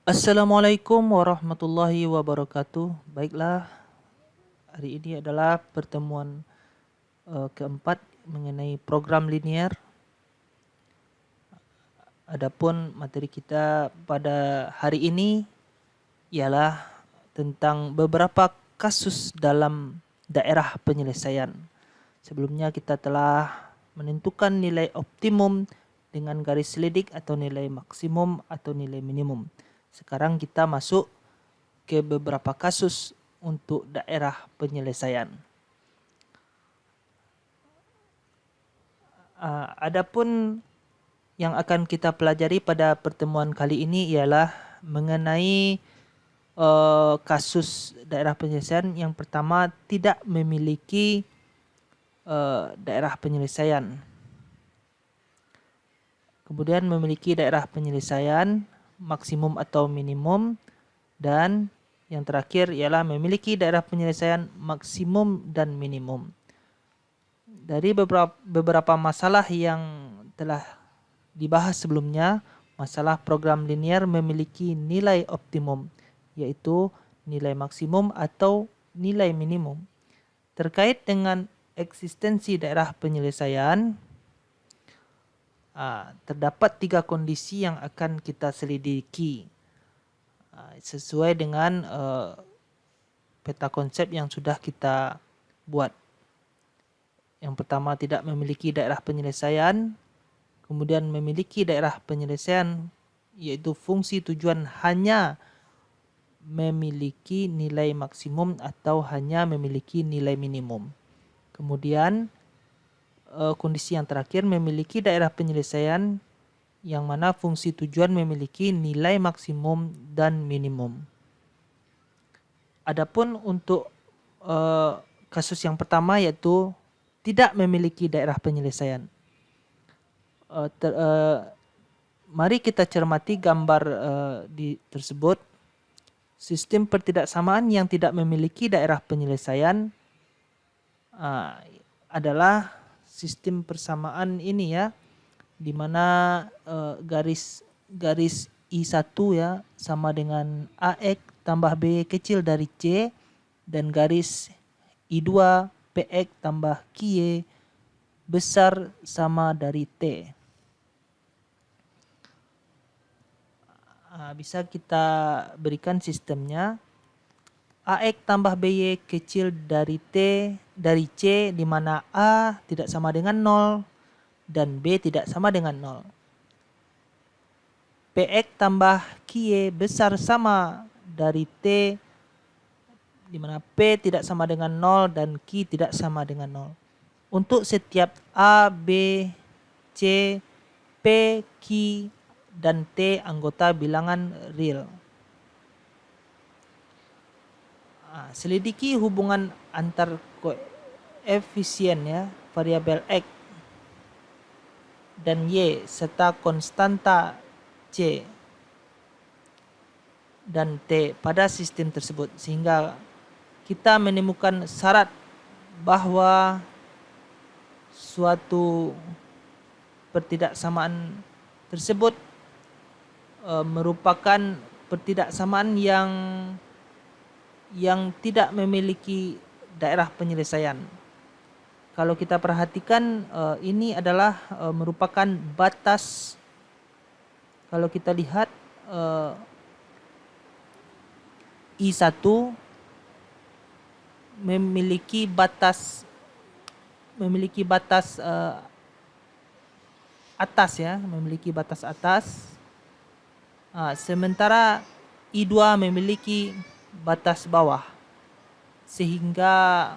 Assalamualaikum warahmatullahi wabarakatuh. Baiklah, hari ini adalah pertemuan keempat mengenai program linear. Adapun materi kita pada hari ini ialah tentang beberapa kasus dalam daerah penyelesaian. Sebelumnya kita telah menentukan nilai optimum dengan garis selidik atau nilai maksimum atau nilai minimum. Sekarang kita masuk ke beberapa kasus untuk daerah penyelesaian. Adapun yang akan kita pelajari pada pertemuan kali ini ialah mengenai kasus daerah penyelesaian. Yang pertama, tidak memiliki daerah penyelesaian. Kemudian memiliki daerah penyelesaian maksimum atau minimum, dan yang terakhir ialah memiliki daerah penyelesaian maksimum dan minimum. Dari beberapa masalah yang telah dibahas sebelumnya, masalah program linear memiliki nilai optimum, yaitu nilai maksimum atau nilai minimum. Terkait dengan eksistensi daerah penyelesaian, terdapat 3 kondisi yang akan kita selidiki sesuai dengan peta konsep yang sudah kita buat. Yang pertama, tidak memiliki daerah penyelesaian. Kemudian memiliki daerah penyelesaian, yaitu fungsi tujuan hanya memiliki nilai maksimum atau hanya memiliki nilai minimum. Kemudian kondisi yang terakhir, memiliki daerah penyelesaian yang mana fungsi tujuan memiliki nilai maksimum dan minimum. Adapun untuk kasus yang pertama, yaitu tidak memiliki daerah penyelesaian. Mari kita cermati gambar tersebut. Sistem pertidaksamaan yang tidak memiliki daerah penyelesaian adalah sistem persamaan ini ya, di mana garis I1 ya sama dengan AX tambah B kecil dari C, dan garis I2 PX tambah QY besar sama dari T. Bisa kita berikan sistemnya. AX tambah BY kecil dari T dari C, di mana A tidak sama dengan 0 dan B tidak sama dengan 0. PX tambah QY besar sama dari T, di mana P tidak sama dengan 0 dan Q tidak sama dengan 0. Untuk setiap A, B, C, P, Q, dan T anggota bilangan real. Selidiki hubungan antar koefisien ya, variabel X dan Y serta konstanta C dan T pada sistem tersebut, sehingga kita menemukan syarat bahwa suatu pertidaksamaan tersebut merupakan pertidaksamaan yang tidak memiliki daerah penyelesaian. Kalau kita perhatikan, ini adalah merupakan batas. Kalau kita lihat I1 memiliki batas atas ya, memiliki batas atas. Sementara I2 memiliki batas bawah, sehingga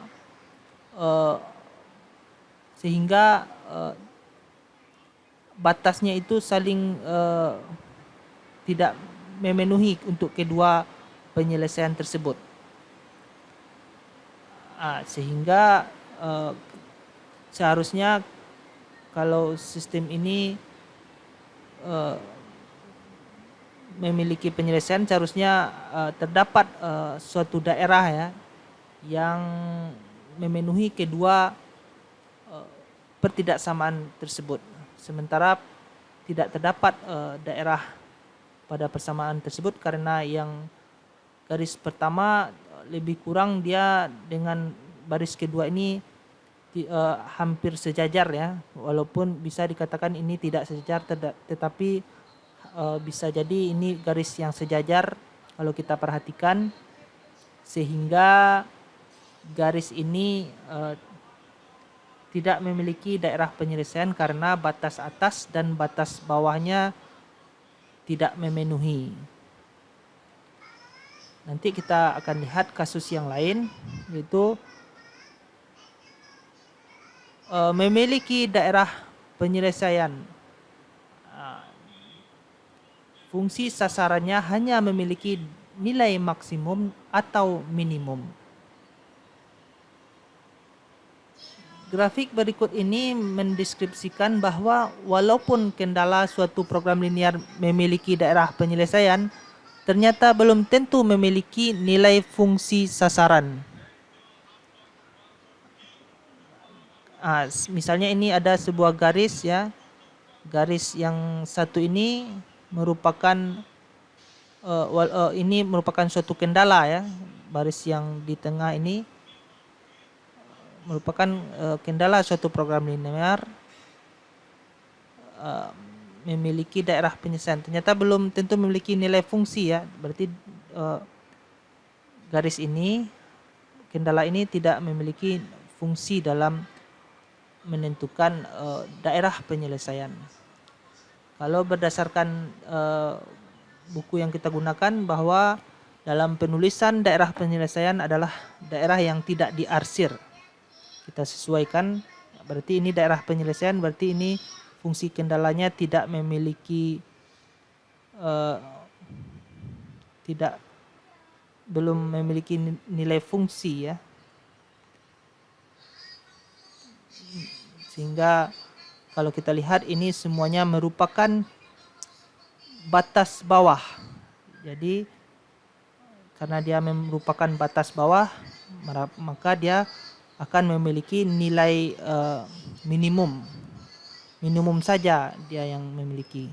batasnya itu saling tidak memenuhi untuk kedua penyelesaian tersebut. Sehingga seharusnya kalau sistem ini memiliki penyelesaian, seharusnya terdapat suatu daerah ya yang memenuhi kedua pertidaksamaan tersebut. Sementara tidak terdapat daerah pada persamaan tersebut, karena yang garis pertama lebih kurang dia dengan baris kedua ini hampir sejajar ya, walaupun bisa dikatakan ini tidak sejajar, tetapi bisa jadi ini garis yang sejajar kalau kita perhatikan, sehingga garis ini tidak memiliki daerah penyelesaian karena batas atas dan batas bawahnya tidak memenuhi. Nanti kita akan lihat kasus yang lain, yaitu memiliki daerah penyelesaian. Fungsi sasarannya hanya memiliki nilai maksimum atau minimum. Grafik berikut ini mendeskripsikan bahwa walaupun kendala suatu program linear memiliki daerah penyelesaian, ternyata belum tentu memiliki nilai fungsi sasaran. Misalnya ini ada sebuah garis ya. Garis yang satu ini merupakan ini merupakan suatu kendala ya. Baris yang di tengah ini merupakan kendala suatu program linear memiliki daerah penyelesaian. Ternyata belum tentu memiliki nilai fungsi ya. Berarti garis ini, kendala ini tidak memiliki fungsi dalam menentukan daerah penyelesaian. Kalau berdasarkan buku yang kita gunakan, bahwa dalam penulisan daerah penyelesaian adalah daerah yang tidak diarsir. Kita sesuaikan, berarti ini daerah penyelesaian, berarti ini fungsi kendalanya tidak memiliki belum memiliki nilai fungsi ya. Sehingga kalau kita lihat ini semuanya merupakan batas bawah. Jadi karena dia merupakan batas bawah, maka dia akan memiliki nilai minimum. Minimum saja dia yang memiliki.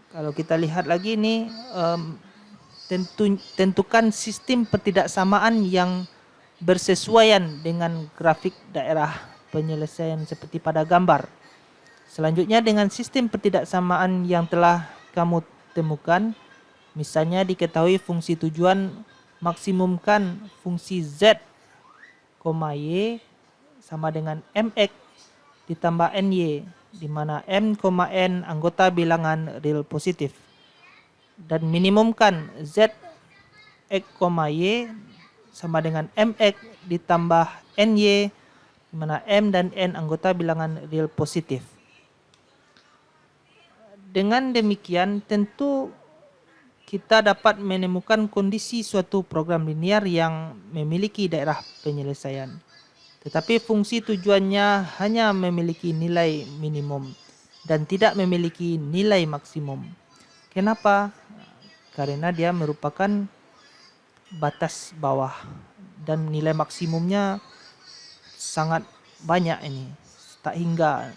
Kalau kita lihat lagi ini, tentukan sistem pertidaksamaan yang bersesuaian dengan grafik daerah penyelesaian seperti pada gambar. Selanjutnya, dengan sistem pertidaksamaan yang telah kamu temukan, misalnya diketahui fungsi tujuan maksimumkan fungsi Z, Y sama dengan MX ditambah NY, di mana M, N anggota bilangan real positif, dan minimumkan Z, X, Y sama dengan MX ditambah NY, di mana M dan N anggota bilangan real positif. Dengan demikian tentu kita dapat menemukan kondisi suatu program linear yang memiliki daerah penyelesaian, tetapi fungsi tujuannya hanya memiliki nilai minimum dan tidak memiliki nilai maksimum. Kenapa? Karena dia merupakan batas bawah dan nilai maksimumnya sangat banyak ini, tak hingga.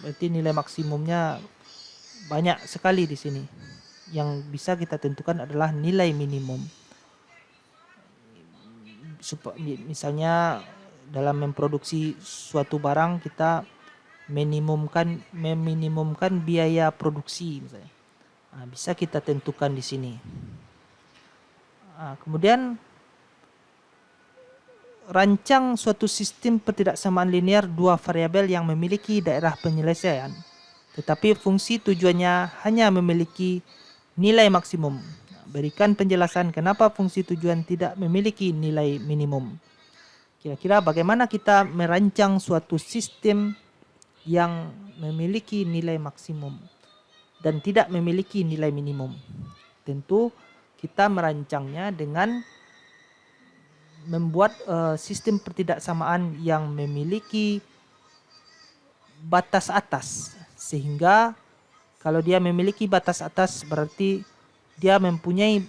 Berarti nilai maksimumnya banyak sekali di sini. Yang bisa kita tentukan adalah nilai minimum. Misalnya dalam memproduksi suatu barang, kita meminimumkan biaya produksi misalnya. Bisa kita tentukan di sini. Kemudian rancang suatu sistem pertidaksamaan linear dua variabel yang memiliki daerah penyelesaian, tetapi fungsi tujuannya hanya memiliki nilai maksimum. Berikan penjelasan kenapa fungsi tujuan tidak memiliki nilai minimum. Kira-kira bagaimana kita merancang suatu sistem yang memiliki nilai maksimum dan tidak memiliki nilai minimum? Tentu kita merancangnya dengan membuat sistem pertidaksamaan yang memiliki batas atas, sehingga kalau dia memiliki batas atas berarti dia mempunyai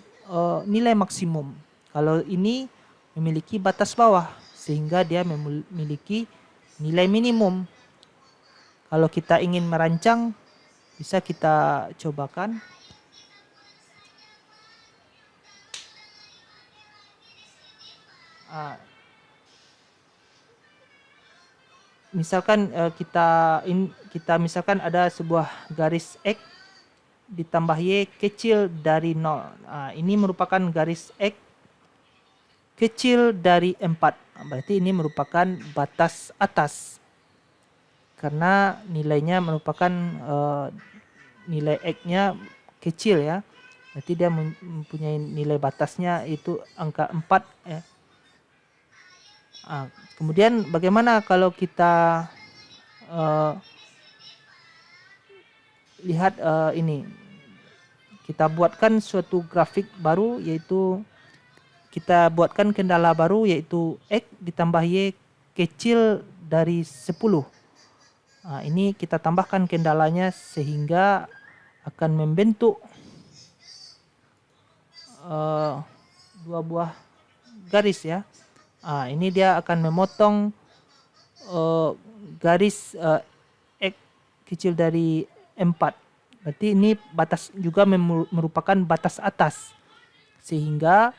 nilai maksimum. Kalau ini memiliki batas bawah sehingga dia memiliki nilai minimum. Kalau kita ingin merancang Bisa kita cobakan. Misalkan kita misalkan ada sebuah garis X ditambah Y kecil dari 0. Ini merupakan garis X kecil dari 4. Berarti ini merupakan batas atas. Karena nilainya merupakan nilai X-nya kecil ya. Berarti dia mempunyai nilai batasnya itu angka 4 ya. Kemudian bagaimana kalau kita lihat ini, kita buatkan suatu grafik baru, yaitu kita buatkan kendala baru yaitu X ditambah Y kecil dari 10. Ini kita tambahkan kendalanya sehingga akan membentuk dua buah garis ya. Ini dia akan memotong garis X kecil dari 4. Berarti ini batas juga merupakan batas atas. Sehingga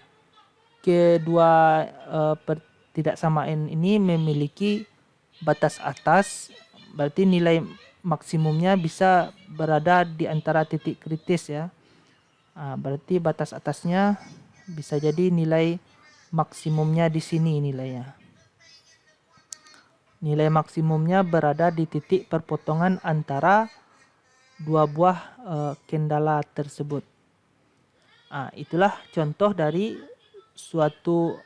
kedua pertidaksamaan ini memiliki batas atas. Berarti nilai maksimumnya bisa berada di antara titik kritis ya. Berarti batas atasnya bisa jadi nilai maksimumnya di sini nilainya. Nilai maksimumnya berada di titik perpotongan antara dua buah kendala tersebut. Itulah contoh dari suatu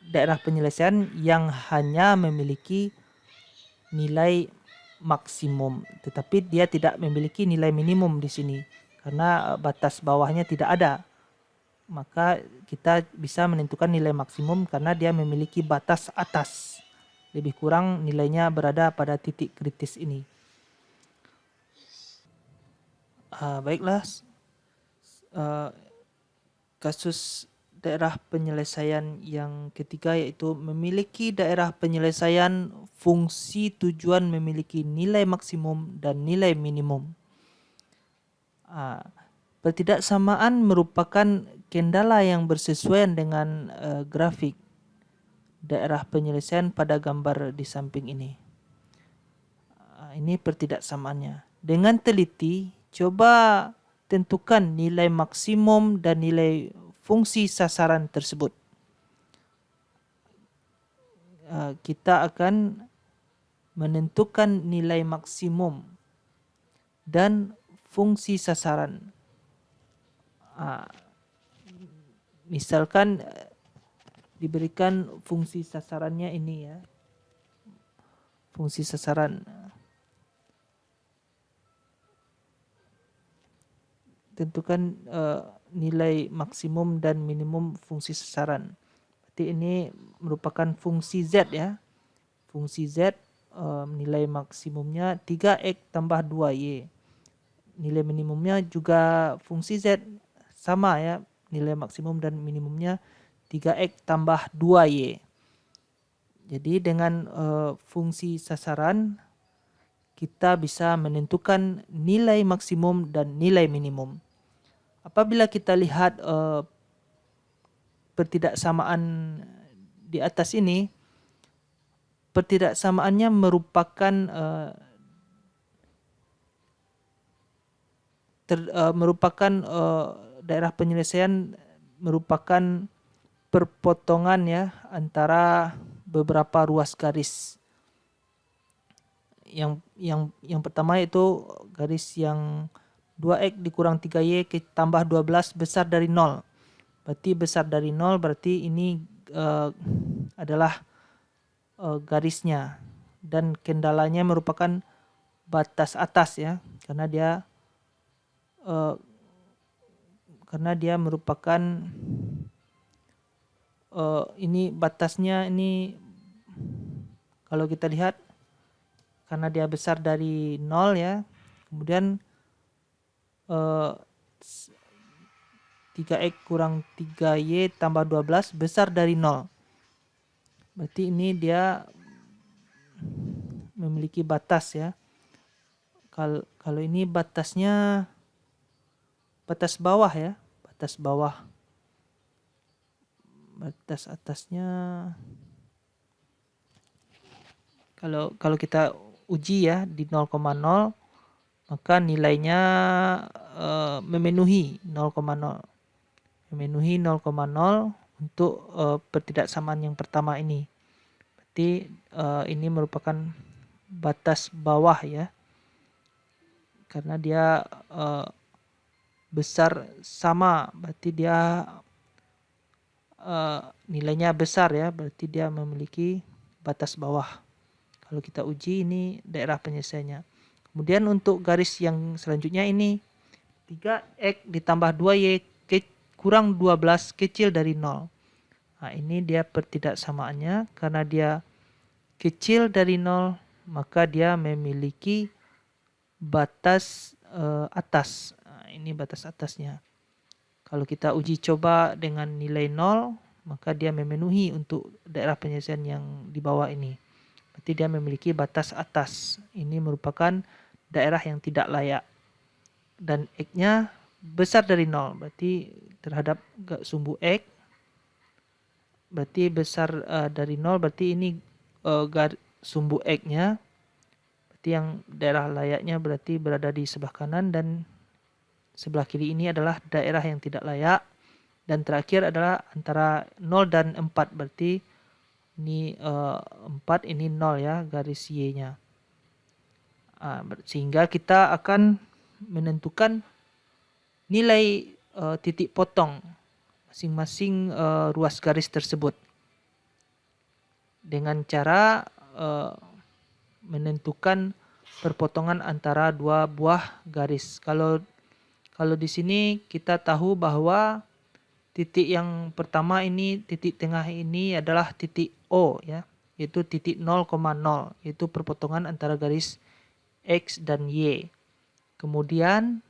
daerah penyelesaian yang hanya memiliki nilai maksimum, tetapi dia tidak memiliki nilai minimum di sini karena batas bawahnya tidak ada. Maka kita bisa menentukan nilai maksimum karena dia memiliki batas atas. Lebih kurang nilainya berada pada titik kritis ini. Baiklah, kasus daerah penyelesaian yang ketiga yaitu memiliki daerah penyelesaian fungsi tujuan memiliki nilai maksimum dan nilai minimum. Pertidaksamaan merupakan kendala yang bersesuaian dengan grafik daerah penyelesaian pada gambar di samping ini. Ini pertidaksamaannya. Dengan teliti, coba tentukan nilai maksimum dan nilai fungsi sasaran tersebut. Kita akan menentukan nilai maksimum dan fungsi sasaran. Misalkan diberikan fungsi sasarannya ini ya. Fungsi sasaran. Tentukan nilai maksimum dan minimum fungsi sasaran. Berarti ini merupakan fungsi Z ya. Fungsi Z nilai maksimumnya 3X tambah 2Y. Nilai minimumnya juga fungsi Z sama ya. Nilai maksimum dan minimumnya 3X tambah 2Y. Jadi dengan fungsi sasaran kita bisa menentukan nilai maksimum dan nilai minimum. Apabila kita lihat pertidaksamaan di atas ini, pertidaksamaannya merupakan daerah penyelesaian merupakan perpotongan ya antara beberapa ruas garis. Yang pertama itu garis yang 2X dikurang 3Y tambah 12 besar dari 0. Berarti besar dari 0 berarti ini adalah garisnya. Dan kendalanya merupakan batas atas ya. Karena dia merupakan ini batasnya ini kalau kita lihat karena dia besar dari 0 ya. Kemudian 3X kurang 3Y tambah 12 besar dari 0. Berarti ini dia memiliki batas ya. Kalau ini batasnya batas bawah ya, batas bawah. Batas atasnya kalau kita uji ya di 0,0, maka nilainya memenuhi 0,0. Memenuhi 0,0 untuk pertidaksamaan yang pertama ini. Berarti ini merupakan batas bawah ya. Karena dia besar sama, berarti dia nilainya besar ya, berarti dia memiliki batas bawah. Kalau kita uji ini daerah penyelesaiannya. Kemudian untuk garis yang selanjutnya ini 3x ditambah 2y kurang 12 kecil dari 0. Nah, ini dia pertidaksamaannya. Karena dia kecil dari 0, maka dia memiliki batas atas. Nah, ini batas atasnya. Kalau kita uji coba dengan nilai 0, maka dia memenuhi untuk daerah penyelesaian yang di bawah ini. Berarti dia memiliki batas atas. Ini merupakan daerah yang tidak layak. Dan X-nya besar dari 0. Berarti terhadap sumbu X, berarti besar dari 0. Berarti ini sumbu X-nya. Berarti yang daerah layaknya berarti berada di sebelah kanan, dan sebelah kiri ini adalah daerah yang tidak layak. Dan terakhir adalah antara 0 dan 4. Berarti ini 4, ini 0 ya, garis Y-nya. Sehingga kita akan menentukan nilai titik potong masing-masing ruas garis tersebut. Dengan cara menentukan perpotongan antara dua buah garis. Kalau di sini kita tahu bahwa titik yang pertama ini, titik tengah ini adalah titik O ya, yaitu titik 0,0, yaitu perpotongan antara garis X dan Y. Kemudian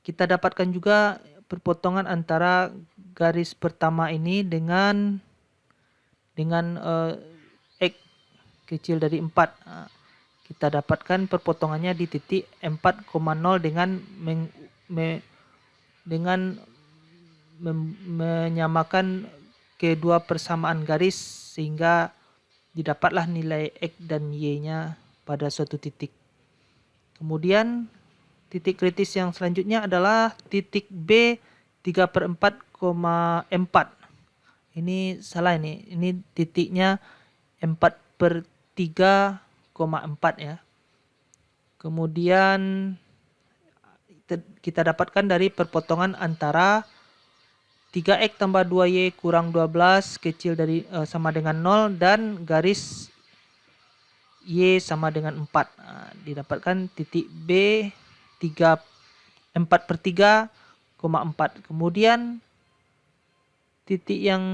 kita dapatkan juga perpotongan antara garis pertama ini dengan X kecil dari 4. Kita dapatkan perpotongannya di titik 4,0 dengan menyamakan kedua persamaan garis, sehingga didapatlah nilai X dan Y-nya pada suatu titik. Kemudian titik kritis yang selanjutnya adalah titik B 3/4,4. Ini salah ini. Ini titiknya 4/3,4 ya. Kemudian kita dapatkan dari perpotongan antara 3x tambah 2y kurang 12 kecil dari sama dengan 0 dan garis y sama dengan 4. Didapatkan titik B 4/3,4. Kemudian titik yang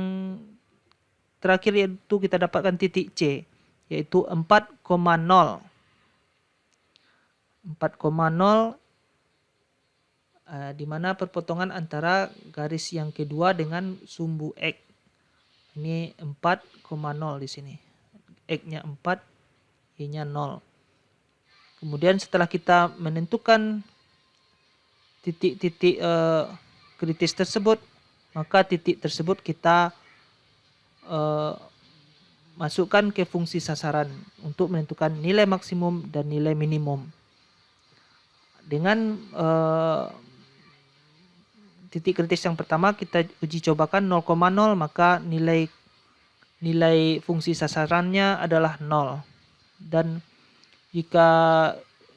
terakhir yaitu kita dapatkan titik C, yaitu 4,0. 4,0 di mana perpotongan antara garis yang kedua dengan sumbu X. Ini 4,0 di sini. X-nya 4, Y-nya 0. Kemudian setelah kita menentukan titik-titik kritis tersebut, maka titik tersebut kita masukkan ke fungsi sasaran untuk menentukan nilai maksimum dan nilai minimum. Dengan titik kritis yang pertama kita uji cobakan 0,0, maka nilai fungsi sasarannya adalah 0. Dan jika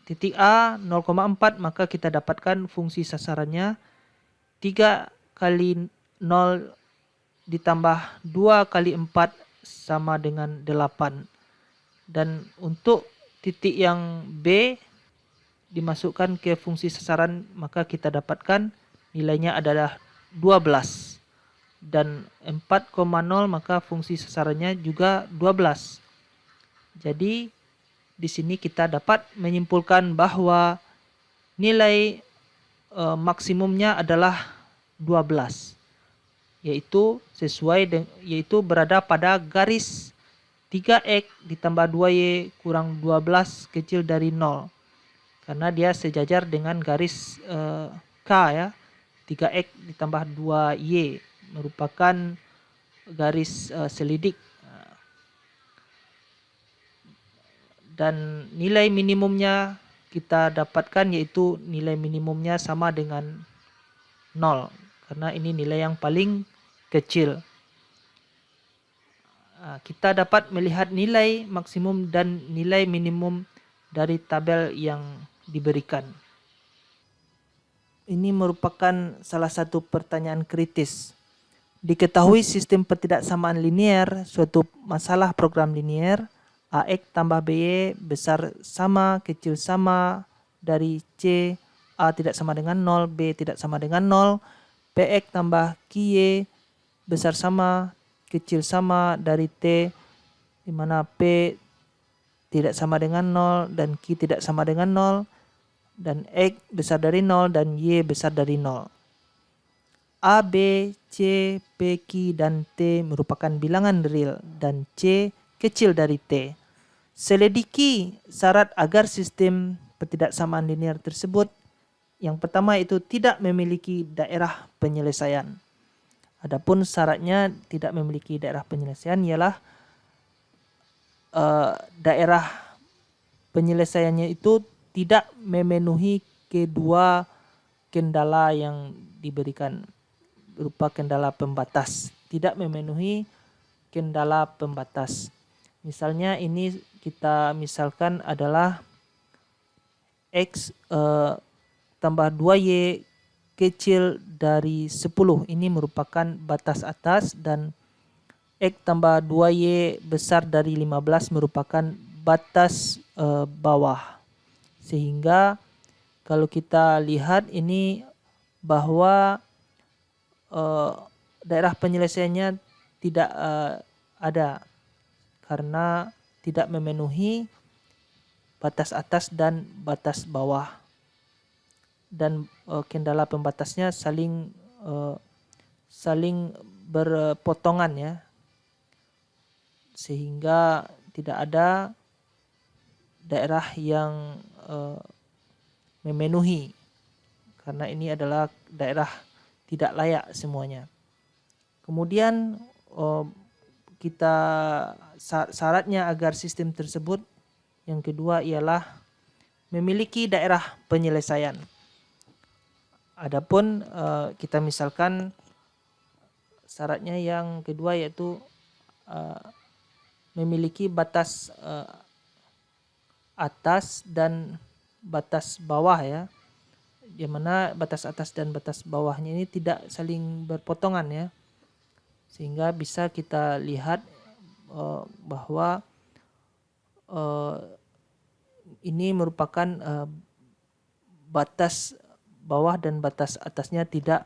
titik A 0,4, maka kita dapatkan fungsi sasarannya 3 kali 0 ditambah 2 kali 4 sama dengan 8. Dan untuk titik yang B dimasukkan ke fungsi sasaran, maka kita dapatkan nilainya adalah 12. Dan 4,0 maka fungsi sasarannya juga 12. Jadi di sini kita dapat menyimpulkan bahwa nilai maksimumnya adalah 12, yaitu berada pada garis 3X ditambah 2Y kurang 12 kecil dari 0. Karena dia sejajar dengan garis K ya. 3X ditambah 2Y merupakan garis selidik. Dan nilai minimumnya kita dapatkan yaitu nilai minimumnya sama dengan 0. Karena ini nilai yang paling kecil. Kita dapat melihat nilai maksimum dan nilai minimum dari tabel yang diberikan. Ini merupakan salah satu pertanyaan kritis. Diketahui sistem pertidaksamaan linear suatu masalah program linear, AX tambah BY besar sama kecil sama dari C, A tidak sama dengan 0, B tidak sama dengan 0, PX tambah QY besar sama kecil sama dari T, di mana P tidak sama dengan 0 dan Q tidak sama dengan 0, dan X besar dari 0 dan Y besar dari 0. A, B, C, P, Q, dan T merupakan bilangan real dan C kecil dari T. Selidiki syarat agar sistem pertidaksamaan linear tersebut. Yang pertama itu tidak memiliki daerah penyelesaian. Adapun syaratnya tidak memiliki daerah penyelesaian ialah daerah penyelesaiannya itu tidak memenuhi kedua kendala yang diberikan berupa kendala pembatas, tidak memenuhi kendala pembatas. Misalnya ini kita misalkan adalah X tambah 2Y kecil dari 10. Ini merupakan batas atas dan X tambah 2Y besar dari 15 merupakan batas bawah. Sehingga kalau kita lihat ini bahwa daerah penyelesaiannya tidak ada karena tidak memenuhi batas atas dan batas bawah. Dan kendala pembatasnya saling berpotongan ya, sehingga tidak ada daerah yang memenuhi, karena ini adalah daerah tidak layak semuanya. Kemudian kita syaratnya agar sistem tersebut yang kedua ialah memiliki daerah penyelesaian. Adapun kita misalkan syaratnya yang kedua yaitu memiliki batas atas dan batas bawah ya, di mana batas atas dan batas bawahnya ini tidak saling berpotongan ya, sehingga bisa kita lihat bahwa ini merupakan batas bawah dan batas atasnya tidak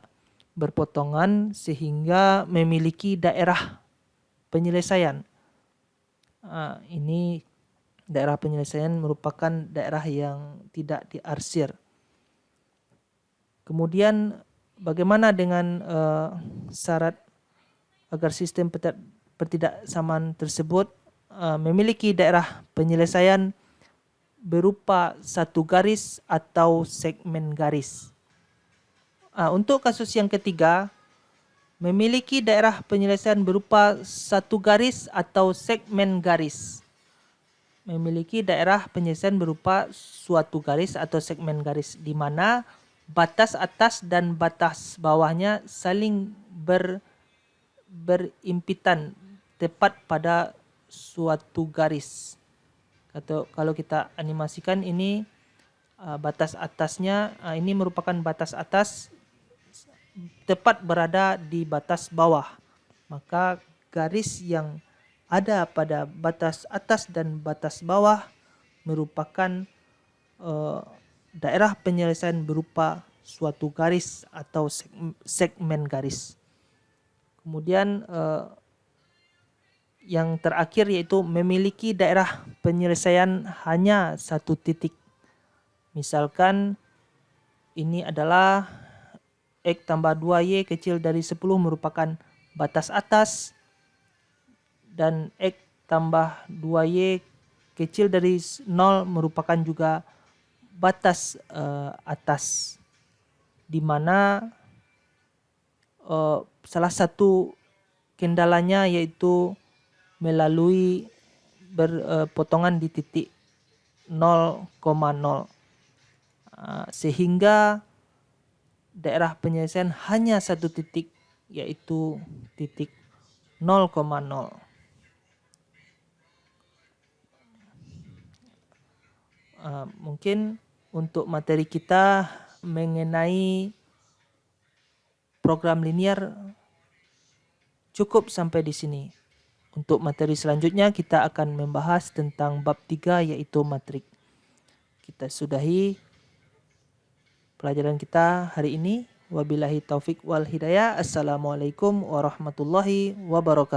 berpotongan sehingga memiliki daerah penyelesaian. Ini daerah penyelesaian merupakan daerah yang tidak diarsir. Kemudian bagaimana dengan syarat agar sistem pertidaksamaan tersebut memiliki daerah penyelesaian berupa satu garis atau segmen garis. Untuk kasus yang ketiga, memiliki daerah penyelesaian berupa satu garis atau segmen garis. Memiliki daerah penyelesaian berupa suatu garis atau segmen garis, di mana batas atas dan batas bawahnya saling berimpitan tepat pada suatu garis. Atau kalau kita animasikan ini batas atasnya, ini merupakan batas atas tepat berada di batas bawah. Maka garis yang ada pada batas atas dan batas bawah merupakan daerah penyelesaian berupa suatu garis atau segmen garis. Kemudian yang terakhir yaitu memiliki daerah penyelesaian hanya satu titik. Misalkan ini adalah X tambah 2Y kecil dari 10 merupakan batas atas, dan X tambah 2Y kecil dari 0 merupakan juga batas atas, di mana salah satu kendalanya yaitu melalui potongan di titik 0,0, sehingga daerah penyelesaian hanya satu titik, yaitu titik 0,0. Mungkin untuk materi kita mengenai program linear cukup sampai di sini. Untuk materi selanjutnya kita akan membahas tentang bab 3 yaitu matrik. Kita sudahi pelajaran kita hari ini. Wabillahi taufik wal hidayah. Assalamualaikum warahmatullahi wabarakatuh.